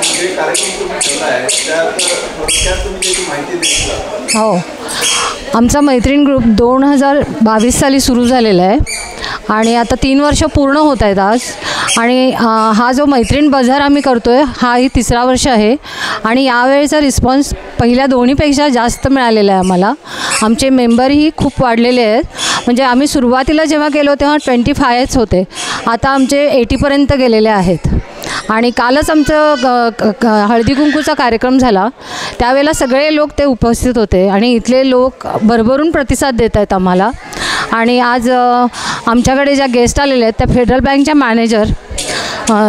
जे कार्यक्रम तुम्ही ठेवला आहे त्यात तुम्ही त्याची माहिती दिली? हो, आमचा मैत्रीण ग्रुप 2022 साली सुरू झालेला आहे आणि आता 3 वर्ष पूर्ण होत आहेत आज. आणि हा जो मैत्रीण बाजार आम्ही करतो आहे हाही 3रा वर्ष आहे आणि यावेळेचा रिस्पॉन्स पहिल्या दोन्हीपेक्षा जास्त मिळालेला आहे आम्हाला. आमचे मेंबरही खूप वाढलेले आहेत. म्हणजे आम्ही सुरुवातीला जेव्हा केलो तेव्हा 25च होते, आता आमचे 80पर्यंत गेलेले आहेत. आणि कालच आमचं हळदी कुंकूचा कार्यक्रम झाला, त्यावेळेला सगळे लोक ते उपस्थित होते आणि इथले लोक भरभरून प्रतिसाद देत आहेत आम्हाला. आणि आज आमच्याकडे ज्या गेस्ट आलेले आहेत त्या फेडरल बँकच्या मॅनेजर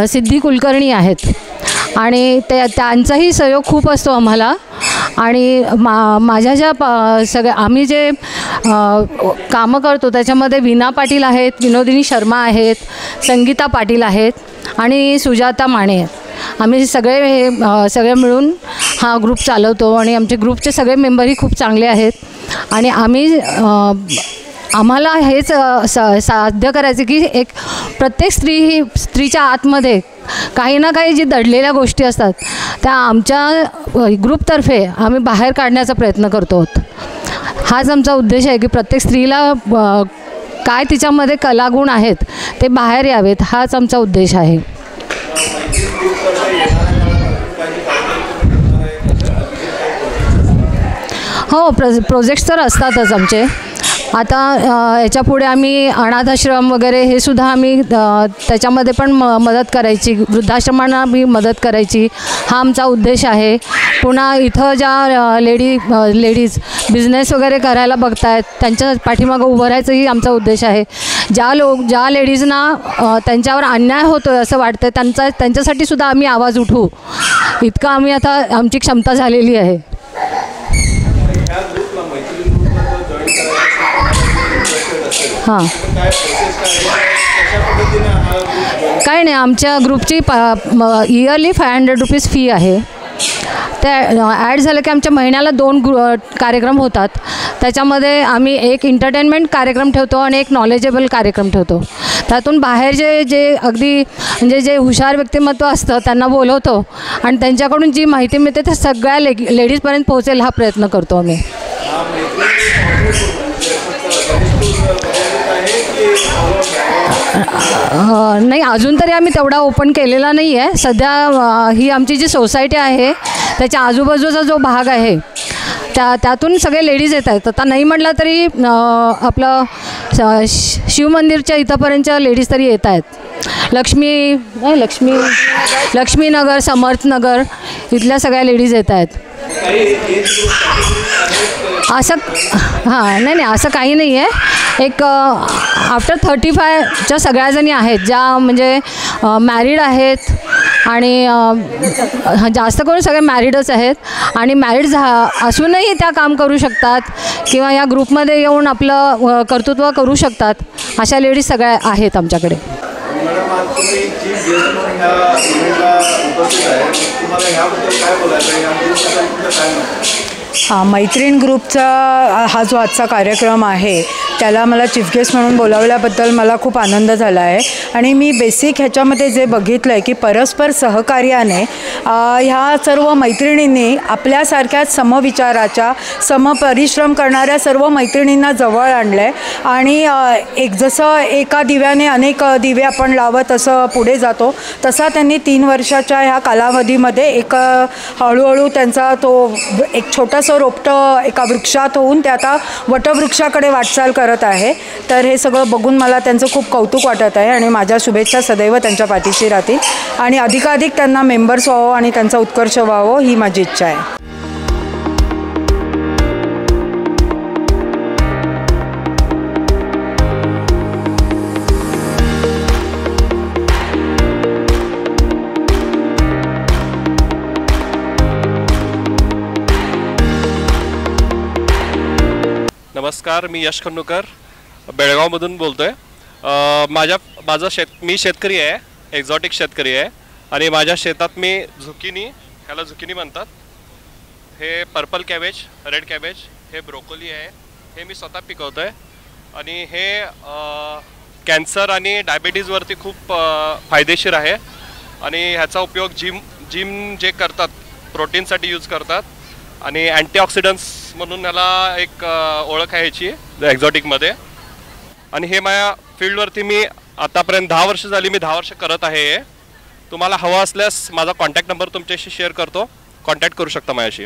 सिद्धी कुलकर्णी आहेत आणि त्यांचाही सहयोग खूप असतो आम्हाला. आणि माझ्या ज्या आम्ही जे कामं करतो त्याच्यामध्ये वीणा पाटील आहेत, विनोदिनी शर्मा आहेत, संगीता पाटील आहेत आणि सुजाता माने आहेत. आम्ही सगळे मिळून हा ग्रुप चालवतो आणि आमचे ग्रुपचे सगळे मेंबरही खूप चांगले आहेत. आणि आम्हाला हेच साध्य करायचं की एक प्रत्येक स्त्रीच्या आतमध्ये काही ना काही जी दडलेल्या गोष्टी असतात त्या आमच्या ग्रुपतर्फे आम्ही बाहेर काढण्याचा प्रयत्न करतो आहोत. हाच आमचा उद्देश आहे की प्रत्येक स्त्रीला काय तिच्यामध्ये कलागुण आहेत ते बाहेर यावेत, हाच आमचा उद्देश आहे. हो, प्रोजेक्ट्स तर असतातच आमचे. आता याच्यापुढे आम्ही अनाथाश्रम वगैरे हे सुद्धा आम्ही त्याच्यामध्ये पण मदत करायची, वृद्धाश्रमांना बी मदत करायची, हा आमचा उद्देश आहे. पुन्हा इथं ज्या लेडीज बिझनेस वगैरे करायला बघत आहेत त्यांच्या पाठीमागं उभं राहायचंही आमचा उद्देश आहे. ज्या लेडीजना त्यांच्यावर अन्याय होतो आहे असं वाटतं त्यांच्यासाठी सुद्धा आम्ही आवाज उठवू, इतकं आम्ही आता आमची क्षमता झालेली आहे. हां, काही नाही, आमच्या ग्रुपची इयरली 500 रुपीज फी आहे. त्या ॲड झालं की आमच्या महिन्याला 2 कार्यक्रम होतात. त्याच्यामध्ये आम्ही एक एंटरटेनमेंट कार्यक्रम ठेवतो आणि एक नॉलेजेबल कार्यक्रम ठेवतो. त्यातून बाहेर जे अगदी म्हणजे जे हुशार व्यक्तिमत्व असतं त्यांना बोलवतो आणि त्यांच्याकडून जी माहिती मिळते ते सगळ्या लेडीजपर्यंत पोहोचेल हा प्रयत्न करतो आम्ही. नाही, अजून तरी आम्ही तेवढा ओपन केलेला नाही आहे. सध्या ही आमची जी सोसायटी आहे त्याच्या आजूबाजूचा जो भाग आहे त्यातून सगळे लेडीज येत आहेत. आता नाही म्हटलं तरी आपलं शिवमंदिरच्या इथंपर्यंतच्या लेडीज तरी येत आहेत. लक्ष्मीनगर, समर्थनगर इथल्या सगळ्या लेडीज येत आहेत. असं नाही असं काही नाही आहे. एक आफ्टर 35च्या सगळ्याजणी आहेत ज्या म्हणजे मॅरिड आहेत आणि जास्त करून सगळे मॅरिडच आहेत आणि मॅरिड असूनही त्या काम करू शकतात किंवा या ग्रुपमध्ये येऊन आपलं कर्तृत्व करू शकतात, अशा लेडीज सगळ्या आहेत आमच्याकडे. मैत्रीण ग्रुपचा हा जो आजचा कार्यक्रम आहे त्याला मला चीफ गेस्ट म्हणून बोलावल्याबद्दल मला खूप आनंद झाला आहे. आणि मी बेसिक ह्याच्यामध्ये जे बघितलं आहे की परस्पर सहकार्याने ह्या सर्व मैत्रिणींनी आपल्यासारख्याच समविचाराच्या समपरिश्रम करणाऱ्या सर्व मैत्रिणींना जवळ आणलं आहे. आणि एक जसं एका दिव्याने अनेक दिवे आपण लावत असं पुढे जातो तसा त्यांनी 3 वर्षाच्या ह्या कालावधीमध्ये एक हळूहळू त्यांचा तो एक छोटंसं रोपटं एका वृक्षात होऊन ते आता वटवृक्षाकडे वाटचाल करत आहे. तर हे सगळं बघून मला त्यांचं खूप कौतुक वाटत आहे आणि माझ्या शुभेच्छा सदैव त्यांच्या पाठीशी राहतील आणि अधिकाधिक त्यांना मेंबर्स व्हावं आणि त्यांचा उत्कर्ष व्हावं ही माझी इच्छा आहे. नमस्कार, मी यश खंडूकर बेळगावमधून बोलतो आहे. मी शेतकरी आहे, एक्झॉटिक शेतकरी आहे आणि माझ्या शेतात मी ह्याला झुकिनी म्हणतात, हे पर्पल कॅबेज, रेड कॅबेज, हे ब्रोकोली आहे, हे मी स्वतः पिकवतो आहे. आणि हे कॅन्सर आणि डायबिटीजवरती खूप फायदेशीर आहे आणि ह्याचा उपयोग जिम जे करतात प्रोटीनसाठी यूज करतात आणि अँटीऑक्सिडंट्स म्हणून याला एक ओळख आहे ह्याची एक्झॉटिकमध्ये. आणि हे माझ्या फील्डवरती मी आतापर्यंत 10 वर्ष झाली, मी 10 वर्ष करत आहे. हे तुम्हाला हवं असल्यास माझा कॉन्टॅक्ट नंबर तुमच्याशी शेअर करतो, कॉन्टॅक्ट करू शकता माझ्याशी.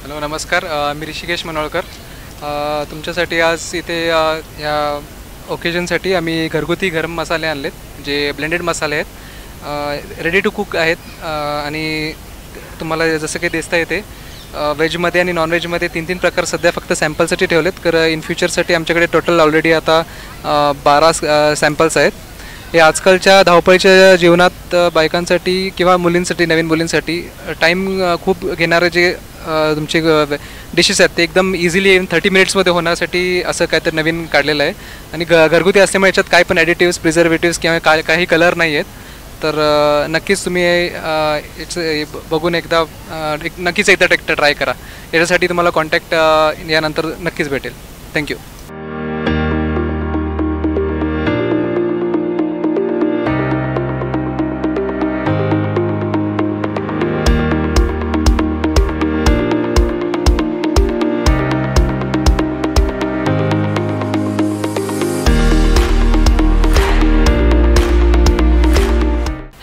हॅलो नमस्कार, मी ऋषिकेश मनोळकर. तुमच्यासाठी आज इथे या ओकेजनसाठी आम्ही घरगुती गरम मसाले आणलेत, जे ब्लेंडेड मसाले आहेत, रेडी टू कुक आहेत. आणि तुम्हाला जसं काही दिसता येते व्हेजमध्ये आणि नॉनव्हेजमध्ये 3 प्रकार सध्या फक्त सॅम्पलसाठी ठेवलेत. तर इन फ्युचरसाठी आमच्याकडे टोटल ऑलरेडी आता 12 सॅम्पल्स आहेत. हे आजकालच्या धावपळीच्या जीवनात बायकांसाठी किंवा मुलींसाठी, नवीन मुलींसाठी टाईम खूप घेणारे जे तुमचे डिशेस आहेत ते एकदम इझिली 30 मिनिट्समध्ये होण्यासाठी असं काहीतरी नवीन काढलेलं आहे. आणि घरगुती असल्यामुळे याच्यात काय पण ॲडिटिव्स, प्रिझर्वेटिव्स किंवा काही कलर नाही आहेत. तर नक्कीच तुम्ही बघून नक्कीच एकदा ट्राय करा. याच्यासाठी तुम्हाला कॉन्टॅक्ट यानंतर नक्कीच भेटेल. Thank you.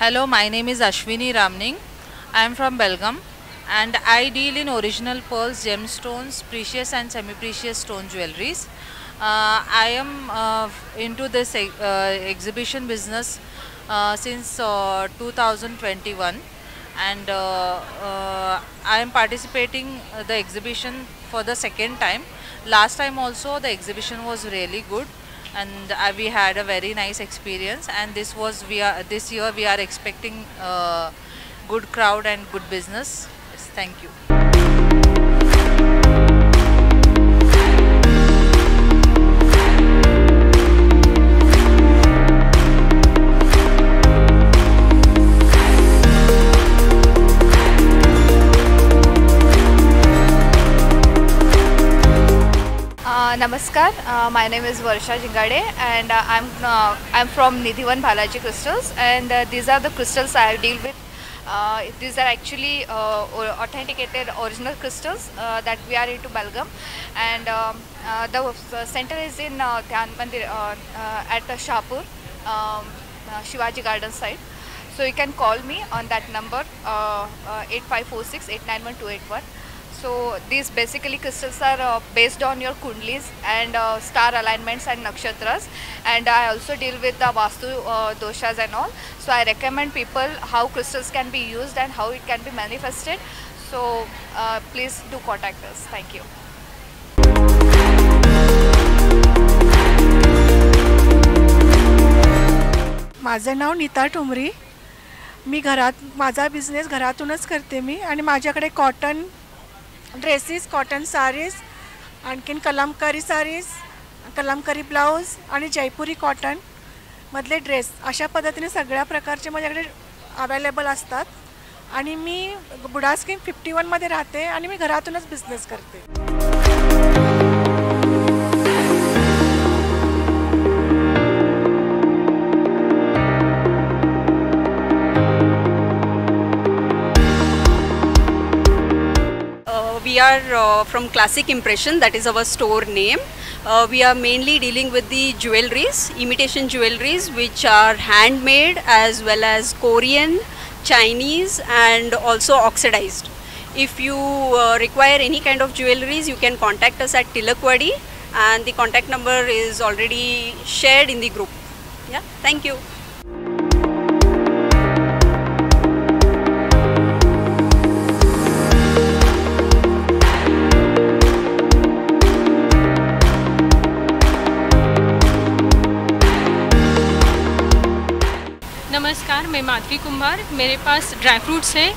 Hello, my name is Ashwini Ramning. I am from Belgaum and I deal in original pearls, gemstones, precious and semi-precious stone jewelries. I am into this exhibition business since 2021 and I am participating the exhibition for the second time. Last time also the exhibition was really good and we had a very nice experience, and this year we are expecting good crowd and good business. Yes, thank you. Namaskar, my name is Varsha Jingade and I'm from Nidhivan Balaji Crystals, and these are the crystals I deal with. These are actually authenticated original crystals that we are into Belgaum, and the center is in Dhyan Mandir at Shahpur, Shivaji Garden side. So you can call me on that number 8546 891281. So these basically crystals are based on your kundlis and star alignments and nakshatras, and I also deal with the vastu doshas and all. So I recommend people how crystals can be used and how it can be manifested. So please do contact us. Thank you. माझं नाव नीता ठुमरी. मी माझा business घरातूनच करते मी, आणि माझ्याकडे cotton dresses, cotton sarees, आणखीन Kalamkari sarees, Kalamkari blouse आणि जयपुरी cotton मधले dress, अशा पद्धतीने सगळ्या प्रकारचे माझ्याकडे अवेलेबल असतात. आणि मी बुडा स्कीम 51 मध्ये राहते आणि मी घरातूनच बिझनेस करते. We are from Classic Impression, that is our store name. We are mainly dealing with the jewelries, imitation jewelries, which are handmade as well as Korean, Chinese and also oxidized. If you require any kind of jewelries, you can contact us at Tilakwadi, and the contact number is already shared in the group. Yeah, thank you. नमस्कार, मैं माधवी कुंभार. मेरे pass dry fruits है,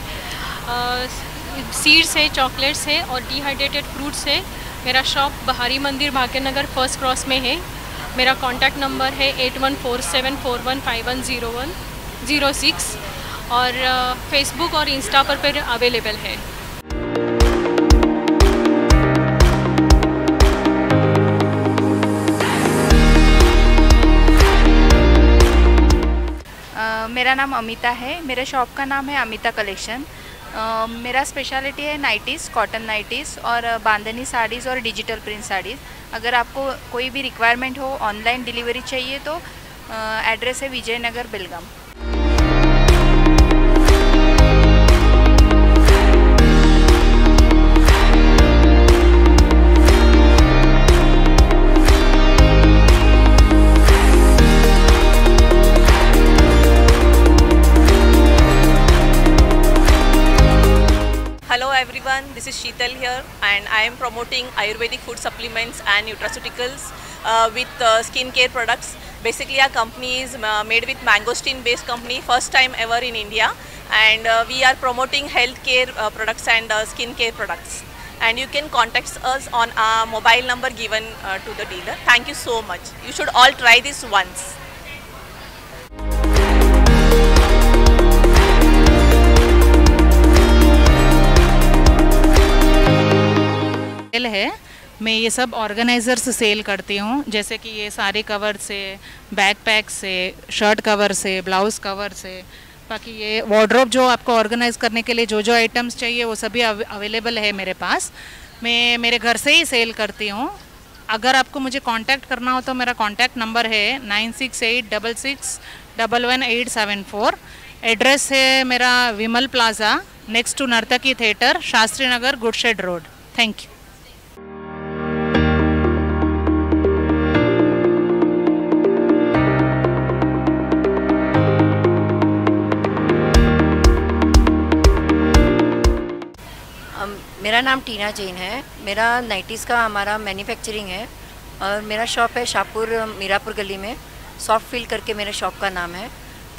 seeds है, chocolates है और dehydrated fruits है. मेरा shop बहारी मंदिर भाग्यनगर फर्स्ट क्रॉस में है. मेरा कॉन्टैक्ट नंबर है 8147415106 और फेसबुक और इंस्टा पर अवेलेबल है. मेरा नाम अमिता है, मेरे शॉप का नाम है अमिता कलेक्शन। मेरा स्पेशलिटी है नाइटीज़, कॉटन नाइटीज़ और बांधनी साड़ीज़ और डिजिटल प्रिंट साड़ीज़। अगर आपको कोई भी रिक्वायरमेंट हो, ऑनलाइन डिलीवरी चाहिए तो एड्रेस है विजयनगर बेलगाम। Hello everyone, this is Sheetal here and I am promoting Ayurvedic food supplements and nutraceuticals with skincare products. Basically our company is made with mangosteen based company, first time ever in India, and we are promoting healthcare products and skincare products. And you can contact us on our mobile number given to the dealer. Thank you so much. You should all try this once. है मैं ये सब organisers sale करती हूँ, जैसे कि ये सारे cover से, backpack से, shirt cover से, blouse cover से, बाकी ये वार्डरोब जो आपको ऑर्गेनाइज़ करने के लिए जो जो आइटम्स चाहिए वो सभी अवेलेबल है मेरे पास। मैं मेरे घर से ही सेल करती हूँ। अगर आपको मुझे कांटेक्ट करना हो तो मेरा कांटेक्ट नंबर है 9686611874। एड्रेस है मेरा Vimal plaza, next to Nartaki theatre, Shastri Nagar, Goodshed road. Thank you. मेरा नाम टीना जैन है। मेरा नाइटीज़ का हमारा मैन्युफैक्चरिंग है और मेरा शॉप है शाहपुर मीरापुर गली में। सॉफ्ट फील्ड करके मेरे शॉप का नाम है।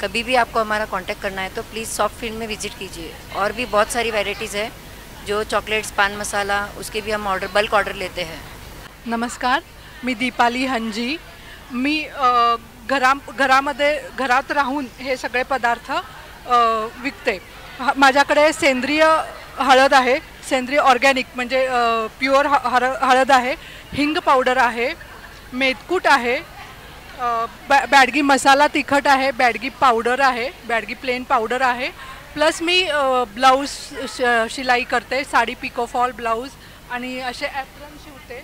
कभी भी आपको हमारा कांटेक्ट करना है तो प्लीज़ सॉफ्ट फील्ड में विजिट कीजिए। और भी बहुत सारी वैरायटीज़ है, जो चॉकलेट्स, पान मसाला, उसके भी हम बल्क ऑर्डर लेते हैं। नमस्कार, मी दीपाली हंजी। मी घरात राहून हे सगळे पदार्थ विकते। माझ्याकडे सेंद्रिय हळद आहे, सेंद्रिय ऑर्गॅनिक म्हणजे प्युअर हळद आहे, हिंग पावडर आहे, मेथकूट आहे, बॅडगी मसाला तिखट आहे, बॅडगी पावडर आहे, बॅडगी प्लेन पावडर आहे, प्लस मी ब्लाऊज शिलाई करते, साडी पिको फॉल ब्लाऊज आणि असे ॲप्रन शिवते,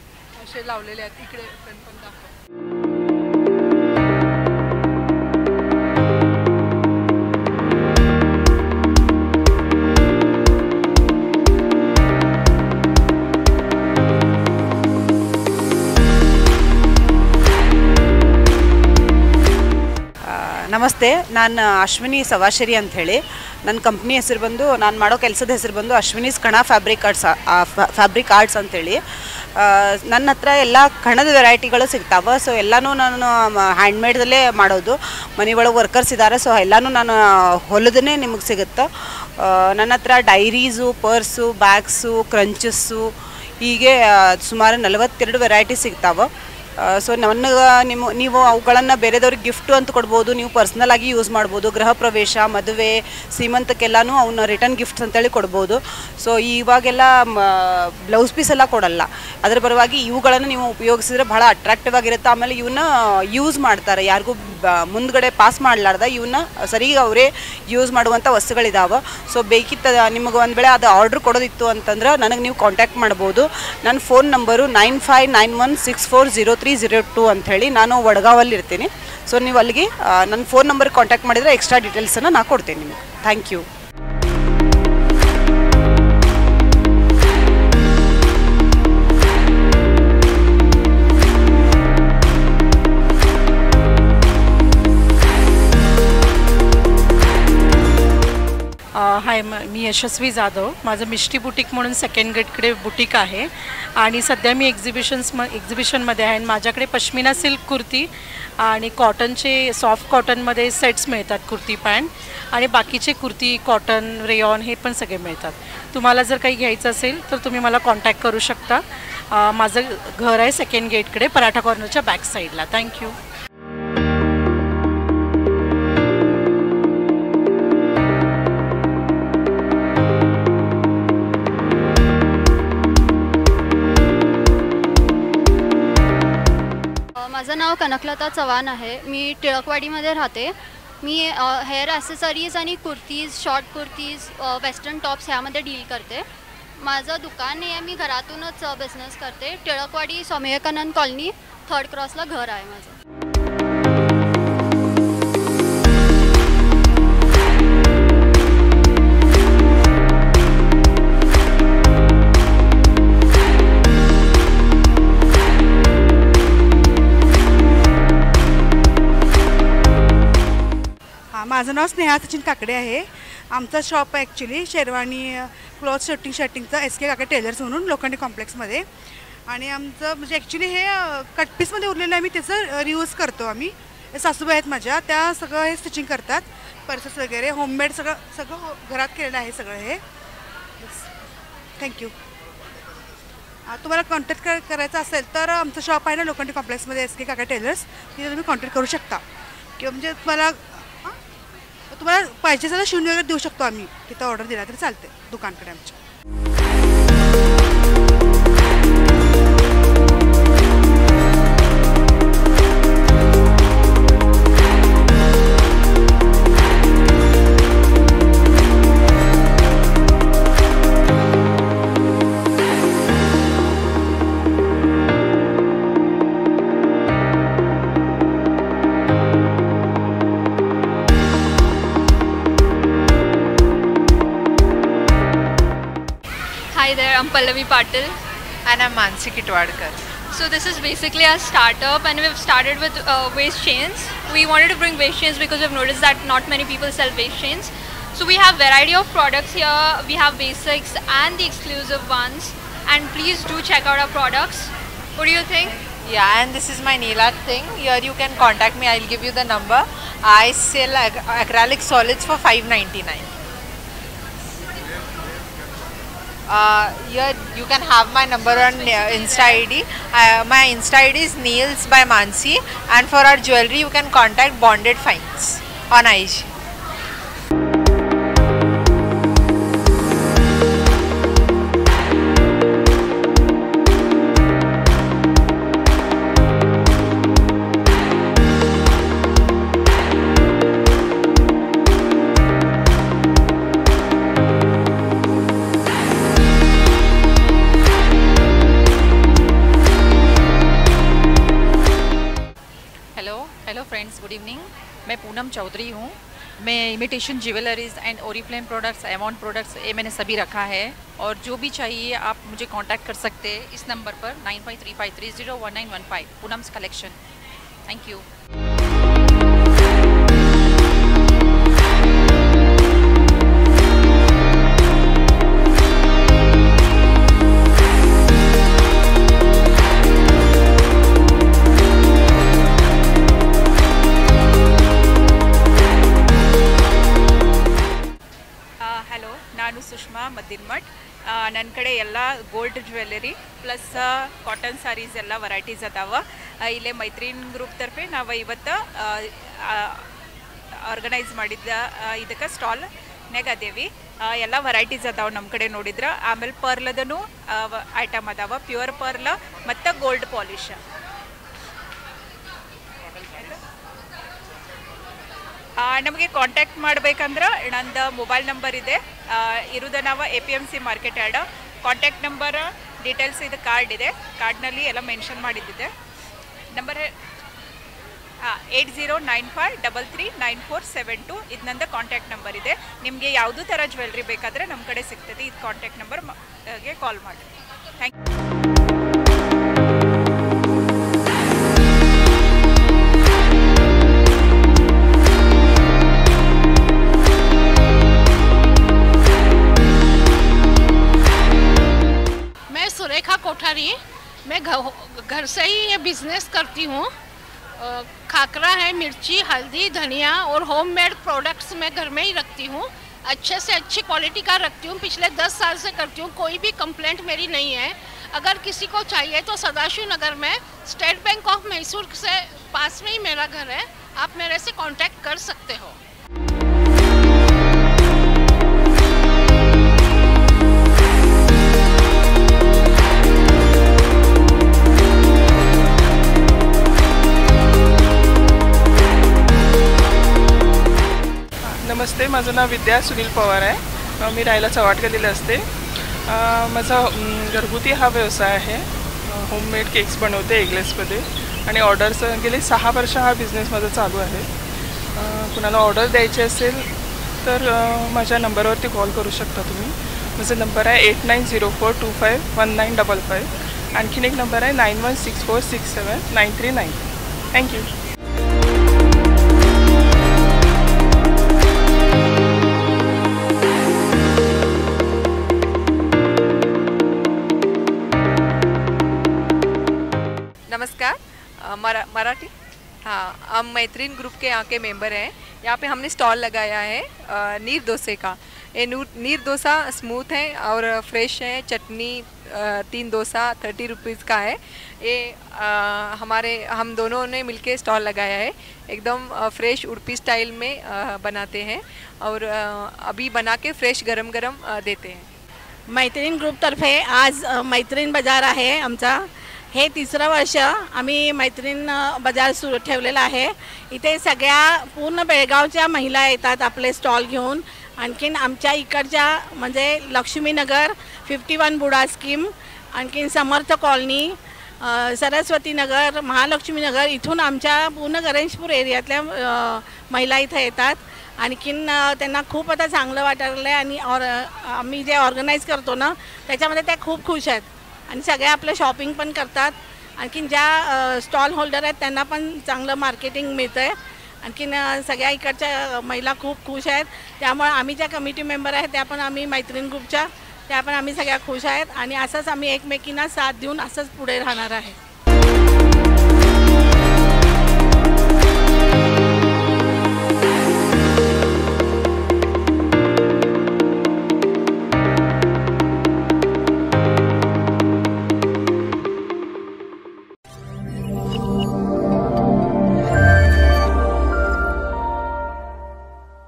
असे लावलेले आहेत। इकडे पण दाखव। ನಮಸ್ತೆ, ನಾನು ಅಶ್ವಿನಿ ಸವಾಶೇರಿ ಅಂತ ಹೇಳಿ. ನನ್ನ ಕಂಪ್ನಿ ಹೆಸರು ಬಂದು, ನಾನು ಮಾಡೋ ಕೆಲಸದ ಹೆಸರು ಬಂದು ಅಶ್ವಿನೀಸ್ ಕಣ ಫ್ಯಾಬ್ರಿಕ್ ಆರ್ಟ್ಸ್ ಅಂತೇಳಿ. ನನ್ನ ಹತ್ರ ಎಲ್ಲ ಕಣದ ವೆರೈಟಿಗಳು ಸಿಗ್ತಾವೆ. ಸೊ ಎಲ್ಲನೂ ನಾನು ಹ್ಯಾಂಡ್ಮೇಡ್ದಲ್ಲೇ ಮಾಡೋದು. ಮನೆ ಒಳಗೆ ವರ್ಕರ್ಸ್ ಇದ್ದಾರೆ, ಸೊ ಎಲ್ಲನೂ ನಾನು ಹೊಲದನ್ನೇ ನಿಮಗೆ ಸಿಗುತ್ತೆ. ನನ್ನ ಹತ್ರ ಡೈರೀಸು, ಪರ್ಸು, ಬ್ಯಾಗ್ಸು, ಕ್ರಂಚಸ್ಸು, ಹೀಗೆ ಸುಮಾರು 42 ವೆರೈಟಿ ಸಿಗ್ತಾವೆ. ಸೊ ನೀವು ಅವುಗಳನ್ನು ಬೇರೆದವ್ರಿಗೆ ಗಿಫ್ಟು ಅಂತ ಕೊಡ್ಬೋದು, ನೀವು ಪರ್ಸ್ನಲ್ ಆಗಿ ಯೂಸ್ ಮಾಡ್ಬೋದು. ಗೃಹ ಪ್ರವೇಶ, ಮದುವೆ, ಸೀಮಂತಕ್ಕೆಲ್ಲನೂ ಅವನ್ನ ರಿಟರ್ನ್ ಗಿಫ್ಟ್ಸ್ ಅಂತೇಳಿ ಕೊಡ್ಬೋದು. ಸೊ ಇವಾಗೆಲ್ಲ ಬ್ಲೌಸ್ ಪೀಸ್ ಎಲ್ಲ ಕೊಡಲ್ಲ, ಅದರ ಪರವಾಗಿ ಇವುಗಳನ್ನು ನೀವು ಉಪಯೋಗಿಸಿದ್ರೆ ಭಾಳ ಅಟ್ರಾಕ್ಟಿವ್ ಆಗಿರುತ್ತೆ. ಆಮೇಲೆ ಇವನ್ನ ಯೂಸ್ ಮಾಡ್ತಾರೆ, ಯಾರಿಗೂ ಮುಂದ್ಗಡೆ ಪಾಸ್ ಮಾಡಲಾರ್ದ ಇವನ್ನ ಸರಿ ಅವರೇ ಯೂಸ್ ಮಾಡುವಂಥ ವಸ್ತುಗಳಿದ್ದಾವೆ. ಸೊ ಬೇಕಿತ್ತು ನಿಮಗೆ ಒಂದು ವೇಳೆ ಅದು ಆರ್ಡ್ರ್ ಕೊಡೋದಿತ್ತು ಅಂತಂದ್ರೆ ನನಗೆ ನೀವು ಕಾಂಟ್ಯಾಕ್ಟ್ ಮಾಡ್ಬೋದು. ನನ್ನ ಫೋನ್ ನಂಬರು 9591640302 ಅಂಥೇಳಿ. ನಾನು ವಡಗಾವಲ್ಲಿ ಇರ್ತೀನಿ. ಸೊ ನೀವು ಅಲ್ಲಿಗೆ ನನ್ನ ಫೋನ್ ನಂಬರ್ಗೆ ಕಾಂಟ್ಯಾಕ್ಟ್ ಮಾಡಿದರೆ ಎಕ್ಸ್ಟ್ರಾ ಡೀಟೇಲ್ಸನ್ನು ನಾನು ಕೊಡ್ತೀನಿ ನಿಮಗೆ. Thank you. हाय, मी यशस्वी जाधव. माझं मिष्टी बुटीक म्हणून सेकंड गेटकडे बुटीक आहे आणि सध्या मी एक्झिबिशनमध्ये आहे. माझ्याकडे पश्मिना सिल्क कुर्ती आणि कॉटनचे सॉफ्ट कॉटनमध्ये सेट्स मिळतात, कुर्ती पॅन्ट, आणि बाकीचे कुर्ती, कॉटन, रेयॉन हे पण सगळे मिळतात. तुम्हाला जर काही घ्यायचं असेल तर तुम्ही मला कॉन्टॅक्ट करू शकता. माझं घर आहे सेकंड गेटकडे, पराठा कॉर्नरच्या बॅक साईडला. थँक्यू. माझं नाव कनकलता चव्हाण आहे. मी टिळकवाडीमध्ये राहते मी हेअर ॲसेसरीज आणि kurtis, short kurtis, western tops ह्यामध्ये डील करते. माझं दुकान आहे, मी घरातूनच बिझनेस करते. टिळकवाडी स्वामी विवेकानंद कॉलनी 3rd क्रॉसला घर आहे माझं. माझं नाव स्नेहा सचिन काकडे आहे. आमचं शॉप आहे ॲक्च्युली शेरवानी क्लॉथ शर्टिंगचं SK काकडे टेलर्स म्हणून लोखंडी कॉम्प्लेक्समध्ये. आणि आमचं म्हणजे ॲक्च्युली हे कटपीसमध्ये उरलेलं आहे, मी त्याचं रियूज करतो. आम्ही सासूबाई आहेत माझ्या, त्या सगळं हे स्टिचिंग करतात, पर्सेस वगैरे होममेड सगळं घरात केलेलं आहे सगळं हे. थँक्यू. तुम्हाला कॉन्टॅक्ट करायचं असेल तर आमचं शॉप आहे ना लोखंडी कॉम्प्लेक्समध्ये SK काकडे टेलर्स, तिथे तुम्ही कॉन्टॅक्ट करू शकता. किंवा म्हणजे तुम्हाला पाहिजे असं शिवून वगैरे देऊ शकतो आम्ही. तिथं ऑर्डर दिला तरी चालते दुकानकडे आमच्या. Hi there, I'm Pallavi Patil. And I'm Mansi Kitwadkar. So this is basically our startup, and we've started with waist chains. We wanted to bring waist chains because we've noticed that not many people sell waist chains. So we have variety of products here. We have basics and the exclusive ones. And please do check out our products. What do you think? Yeah, and this is my nail art thing. Here you can contact me. I'll give you the number. I sell acrylic solids for $5.99. Here you can have my number on Insta ID. My Insta ID is Nails by Mansi, and for our jewelry you can contact Bonded Finds on IG. Hello friends, good evening. मैं पूनम चौधरी हूँ. मैं imitation jewelleries and Oriflame products, एमॉन products, ये मैंने सभी रखा है. और जो भी चाहिए आप मुझे कांटेक्ट कर सकते हैं इस नंबर पर 9535301915. पूनम्स कलेक्शन. Thank you. ನಾನು ಸುಷ್ಮಾ ಮದ್ದಿನಮಠ್. ನನ್ನ ಕಡೆ ಎಲ್ಲ gold jewellery plus cotton saris ಎಲ್ಲ ವೆರೈಟೀಸ್ ಅದಾವ. ಇಲ್ಲೇ ಮೈತ್ರಿನ್ ಗ್ರೂಪ್ ತರಫೆ ನಾವು ಇವತ್ತು ಆರ್ಗನೈಸ್ ಮಾಡಿದ್ದ ಇದಕ್ಕೆ ಸ್ಟಾಲ್ನಾಗ ಅದೇವಿ. ಎಲ್ಲ ವೆರೈಟೀಸ್ ಅದಾವ ನಮ್ಮ ಕಡೆ ನೋಡಿದ್ರೆ. ಆಮೇಲೆ ಪರ್ಲದೂ ಐಟಮ್ ಅದಾವ, ಪ್ಯೂರ್ ಪರ್ಲ್ ಮತ್ತು ಗೋಲ್ಡ್ ಪಾಲಿಶ್. ನಮಗೆ ಕಾಂಟ್ಯಾಕ್ಟ್ ಮಾಡಬೇಕಂದ್ರೆ ನಂದು ಮೊಬೈಲ್ ನಂಬರ್ ಇದೆ, ಇರೋದು ನಾವು APMC market yard. Contact number details ಇದು ಕಾರ್ಡ್ ಇದೆ, ಕಾರ್ಡ್ನಲ್ಲಿ ಎಲ್ಲ ಮೆನ್ಷನ್ ಮಾಡಿದ್ದಿದೆ. ನಂಬರ್ 8095339472. ಇದು ನಂದು ಕಾಂಟ್ಯಾಕ್ಟ್ ನಂಬರ್ ಇದೆ. ನಿಮಗೆ ಯಾವುದೂ ಥರ ಜ್ಯುವೆಲ್ರಿ ಬೇಕಾದರೆ ನಮ್ಮ ಕಡೆ ಸಿಗ್ತದೆ. ಇದು ಕಾಂಟ್ಯಾಕ್ಟ್ ನಂಬರ್ಗೆ ಕಾಲ್ ಮಾಡಿ. Thank you. सुरेखा कोठारी. मैं घर से ही ये बिज़नेस करती हूँ. खाकरा है, मिर्ची, हल्दी, धनिया और होममेड प्रोडक्ट्स मैं घर में ही रखती हूँ. अच्छे से अच्छी क्वालिटी का रखती हूँ. पिछले 10 साल से करती हूँ, कोई भी कंप्लेंट मेरी नहीं है. अगर किसी को चाहिए तो सदाशिव नगर में state bank of Mysore say pass में ही मेरा घर है. आप मेरे से कांटेक्ट कर सकते हो. माझं नाव विद्या सुनील पवार आहे. मी राहायला चव्हाट गल्लीला असते. माझा घरगुती हा व्यवसाय आहे. होममेड केक्स बनवते एगलेसमध्ये आणि ऑर्डर्स गेली 6 वर्ष हा बिझनेस माझा चालू आहे. कुणाला ऑर्डर द्यायची असेल तर माझ्या नंबरवरती कॉल करू शकता तुम्ही. माझा नंबर आहे 8904251955. आणखीन एक नंबर आहे 9164679390. थँक्यू. नमस्कार. मराठी हाँ, हम मैत्रीन ग्रुप के यहाँ के मेंबर हैं. यहाँ पे हमने स्टॉल लगाया है नीर डोसे का. ये नीर डोसा स्मूथ है और फ्रेश है. चटनी 3 डोसा 30 रुपीज़ का है. ये हम दोनों ने मिलके स्टॉल लगाया है. एकदम फ्रेश उड़पी स्टाइल में बनाते हैं और अभी बना के फ्रेश गरम गरम देते हैं. मैत्रीण ग्रुपतर्फे आज मैत्रीण बाजार आहे आमचा. हे 3रं वर्ष आम्ही मैत्रीण बाजार सुरू ठेवलेला आहे. इथे सगळ्या पूर्ण बेळगावच्या महिला येतात आपले स्टॉल घेऊन. आणखीन आमच्या इकडच्या म्हणजे लक्ष्मीनगर 51 बुडा स्कीम, आणखीन समर्थ कॉलनी, सरस्वती नगर, महालक्ष्मी नगर इथून आमच्या पूर्ण गणेशपूर एरियातल्या महिला इथे येतात. आणखीन त्यांना खूप आता चांगलं वाटलं आहे आणि आम्ही जे ऑर्गनाईज करतो ना त्याच्यामध्ये त्या खूप खुश आहेत आणि सगळे आपलं शॉपिंग पण करतात. आणखीन ज्या स्टॉल होल्डर आहेत त्यांना पण चांगलं मार्केटिंग मिळतं आहे. आणखीन सगळ्या इकडच्या महिला खूप खुश आहेत. त्यामुळे आम्ही ज्या कमिटी मेंबर आहेत त्या पण आम्ही मैत्रीण ग्रुपच्या त्या पण आम्ही सगळ्या खुश आहेत आणि असंच आम्ही एकमेकींना साथ देऊन असंच पुढे राहणार आहे.